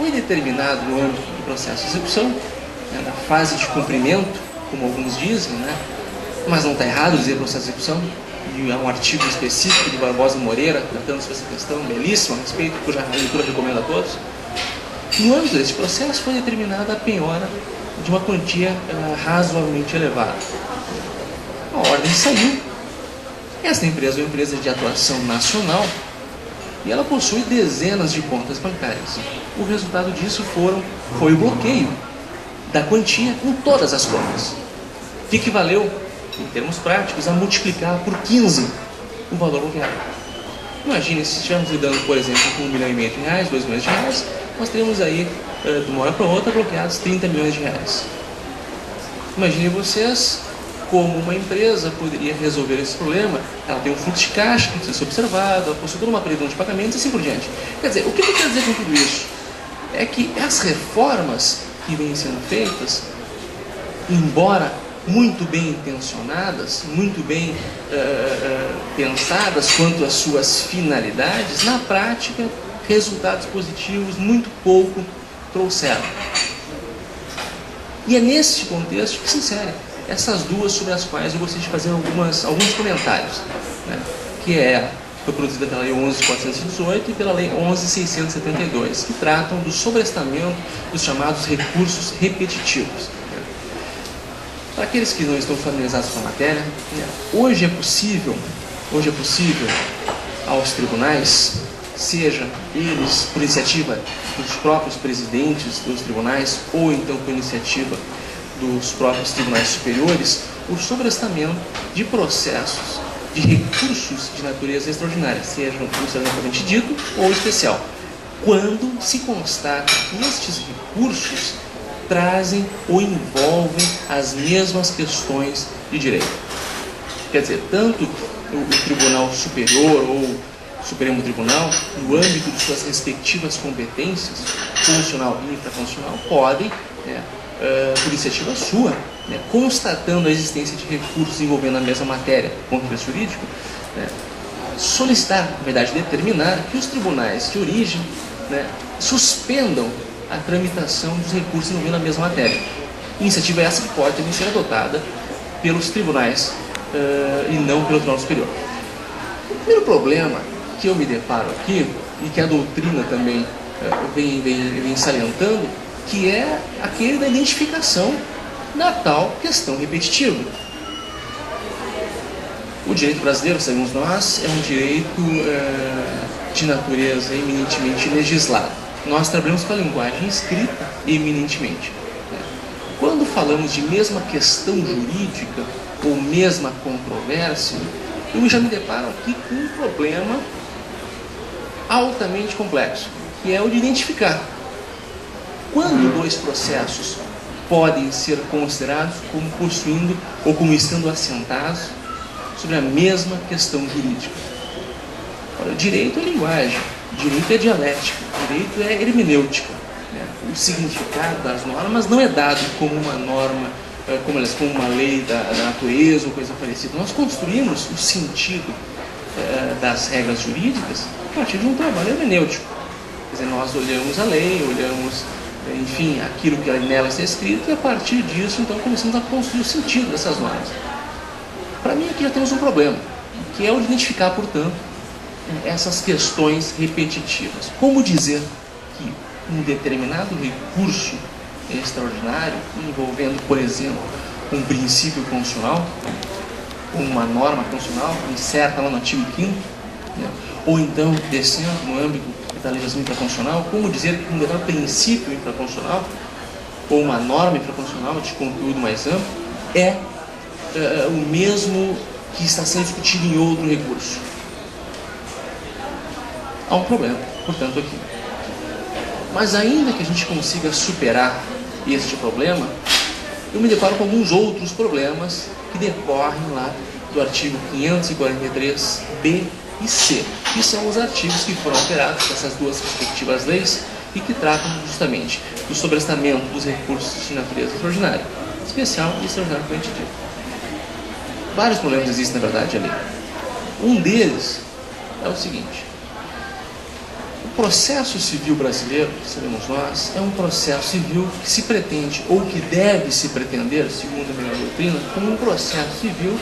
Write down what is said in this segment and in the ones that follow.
foi determinado no âmbito do processo de execução, né, da fase de cumprimento, como alguns dizem, né, mas não está errado dizer processo de execução, e há um artigo específico de Barbosa Moreira tratando sobre essa questão, belíssimo a respeito, cuja leitura recomendo a todos. No âmbito desse processo foi determinada a penhora de uma quantia razoavelmente elevada. A ordem saiu. Esta empresa é uma empresa de atuação nacional e ela possui dezenas de contas bancárias. O resultado disso foi o bloqueio da quantia em todas as contas, que equivaleu, em termos práticos, a multiplicar por 15 o valor bloqueado. Imagine se estivermos lidando, por exemplo, com R$1,5 milhão, R$2 milhões, nós teríamos aí, de uma hora para outra, bloqueados R$30 milhões. Imagine vocês como uma empresa poderia resolver esse problema. Ela tem um fluxo de caixa que precisa ser observado, ela possui toda uma previsão de pagamentos e assim por diante. Quer dizer, o que eu quero dizer com tudo isso? É que as reformas que vêm sendo feitas, embora muito bem intencionadas, muito bem pensadas quanto às suas finalidades, na prática, resultados positivos muito pouco trouxeram. E é nesse contexto que se inserem essas duas sobre as quais eu gostaria de fazer alguns comentários, né? Que foi produzida pela Lei 11.418 e pela Lei 11.672, que tratam do sobrestamento dos chamados recursos repetitivos. Para aqueles que não estão familiarizados com a matéria, hoje é possível aos tribunais, seja eles por iniciativa dos próprios presidentes dos tribunais ou então por iniciativa dos próprios tribunais superiores, o sobrestamento de processos, de recursos de natureza extraordinária, sejam propriamente dito ou especial, quando se constata que estes recursos trazem ou envolvem as mesmas questões de direito. Quer dizer, tanto o Tribunal Superior ou o Supremo Tribunal, no âmbito de suas respectivas competências, funcional e infraconstitucional, podem, por iniciativa sua, constatando a existência de recursos envolvendo a mesma matéria, do ponto de vista jurídico, solicitar, na verdade, determinar que os tribunais de origem suspendam a tramitação dos recursos envolvendo a mesma matéria. Iniciativa essa que pode também ser adotada pelos tribunais e não pelo Tribunal Superior. O primeiro problema que eu me deparo aqui, e que a doutrina também vem salientando, que é aquele da identificação da tal questão repetitiva. O direito brasileiro, sabemos nós, é um direito de natureza eminentemente legislado. Nós trabalhamos com a linguagem escrita eminentemente. Quando falamos de mesma questão jurídica ou mesma controvérsia, eu já me deparo aqui com um problema altamente complexo, que é o de identificar quando dois processos podem ser considerados como possuindo ou como estando assentados sobre a mesma questão jurídica. Ora, direito é linguagem, direito é dialética, direito é hermenêutica. O significado das normas não é dado como uma norma, como uma lei da natureza ou coisa parecida. Nós construímos o sentido das regras jurídicas a partir de um trabalho hermenêutico. Quer dizer, nós olhamos a lei, olhamos, enfim, aquilo que nela está escrito e a partir disso, então, começamos a construir o sentido dessas normas. Para mim, aqui já temos um problema, que é o de identificar, portanto, essas questões repetitivas. Como dizer que um determinado recurso extraordinário, envolvendo, por exemplo, um princípio constitucional, uma norma constitucional, incerta lá no artigo 5º, ou então, descendo no âmbito da legislação infraconstitucional, como dizer que um determinado princípio infraconstitucional, ou uma norma infraconstitucional de conteúdo mais amplo, é o mesmo que está sendo discutido em outro recurso. Há um problema, portanto, aqui. Mas ainda que a gente consiga superar este problema, eu me deparo com alguns outros problemas que decorrem lá do artigo 543b e c, que são os artigos que foram alterados dessas duas respectivas leis e que tratam justamente do sobrestamento dos recursos de natureza extraordinária, especial e extraordinário quantitativo. Vários problemas existem, na verdade, ali. Um deles é o seguinte: processo civil brasileiro, sabemos nós, é um processo civil que se pretende, ou que deve se pretender, segundo a melhor doutrina, como um processo civil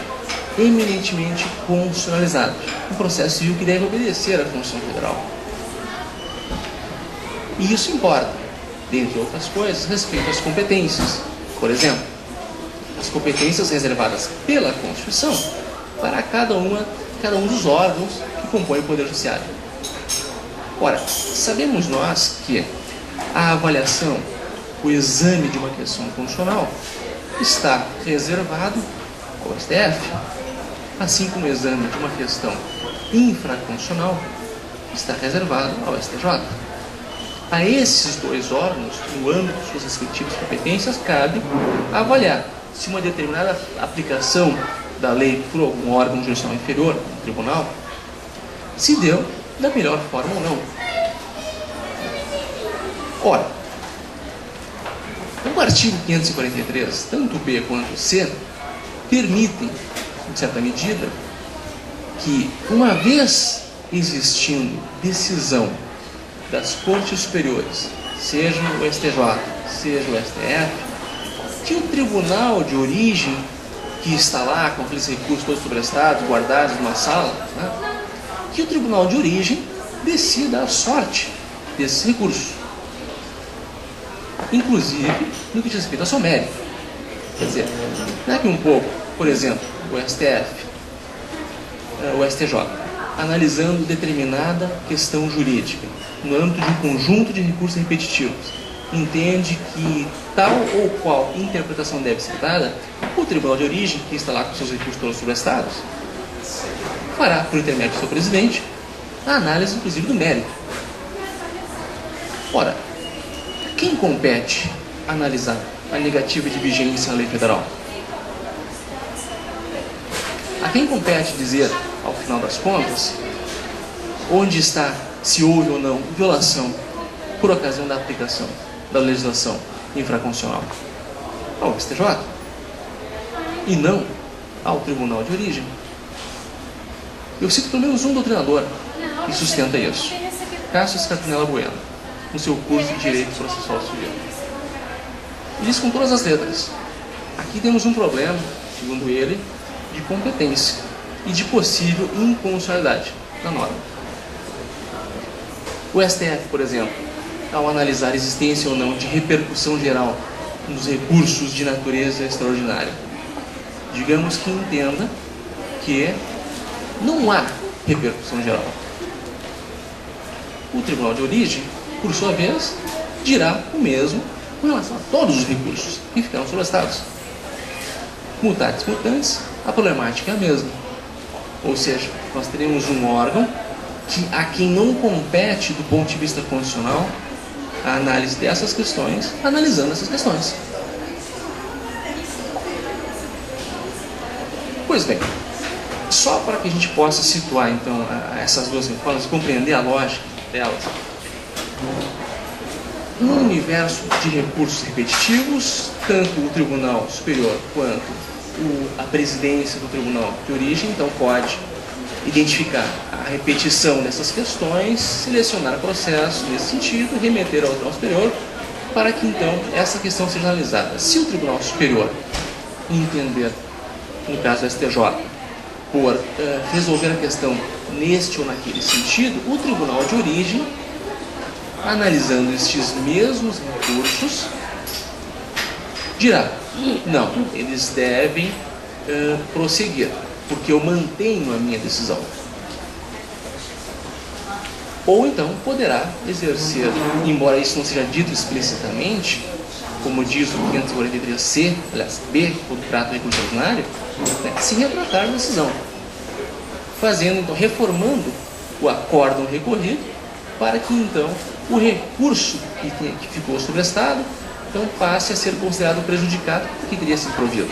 eminentemente constitucionalizado. Um processo civil que deve obedecer à Constituição Federal. E isso importa, dentre outras coisas, respeito às competências. Por exemplo, as competências reservadas pela Constituição para cada um dos órgãos que compõem o Poder Judiciário. Ora, sabemos nós que a avaliação, o exame de uma questão constitucional está reservado ao STF, assim como o exame de uma questão infraconstitucional está reservado ao STJ. A esses dois órgãos, no âmbito de suas respectivas competências, cabe avaliar se uma determinada aplicação da lei por algum órgão jurisdicional inferior, um tribunal, se deu da melhor forma ou não. Ora, o artigo 543, tanto B quanto C, permitem, em certa medida, que, uma vez existindo decisão das Cortes Superiores, seja o STJ, seja o STF, que o tribunal de origem, que está lá com aqueles recursos todos sobrestados, guardados numa sala, né, que o tribunal de origem decida a sorte desses recursos, inclusive no que diz respeito ao seu mérito. Quer dizer, não é que um pouco, por exemplo, o STF, o STJ, analisando determinada questão jurídica, no âmbito de um conjunto de recursos repetitivos, entende que tal ou qual interpretação deve ser dada, o tribunal de origem, que está lá com seus recursos todos sobrestados, fará, por intermédio do seu presidente, a análise, inclusive, do mérito. Ora, quem compete analisar a negativa de vigência à lei federal? A quem compete dizer, ao final das contas, onde está, se houve ou não, violação por ocasião da aplicação da legislação infraconstitucional? Ao STJ. E não ao tribunal de origem. Eu cito pelo menos um doutrinador que sustenta isso. Cássio Scarpinella Bueno, no seu curso de Direito Processual Civil. Ele diz com todas as letras: aqui temos um problema, segundo ele, de competência e de possível inconstitucionalidade da norma. O STF, por exemplo, ao analisar a existência ou não de repercussão geral nos recursos de natureza extraordinária, digamos que entenda que não há repercussão geral. O tribunal de origem, por sua vez, dirá o mesmo com relação a todos os recursos que ficaram sobrestados. Mutatis mutandis, a problemática é a mesma. Ou seja, nós teremos um órgão a quem não compete, do ponto de vista constitucional, a análise dessas questões, analisando essas questões. Pois bem, só para que a gente possa situar, então, essas duas reformas, compreender a lógica delas, no universo de recursos repetitivos, tanto o Tribunal Superior quanto a presidência do Tribunal de Origem, então, pode identificar a repetição dessas questões, selecionar processo nesse sentido, remeter ao Tribunal Superior, para que, então, essa questão seja analisada. Se o Tribunal Superior entender, no caso do STJ, por resolver a questão neste ou naquele sentido, o Tribunal de Origem, analisando estes mesmos recursos, dirá: não, eles devem prosseguir, porque eu mantenho a minha decisão. Ou então poderá exercer, embora isso não seja dito explicitamente, como diz o 543C, aliás, B, quando trata do recurso ordinário, se retratar da decisão, fazendo, então, reformando o acórdão recorrido, para que, então, o recurso que ficou sobrestado, então, passe a ser considerado prejudicado, porque teria sido provido.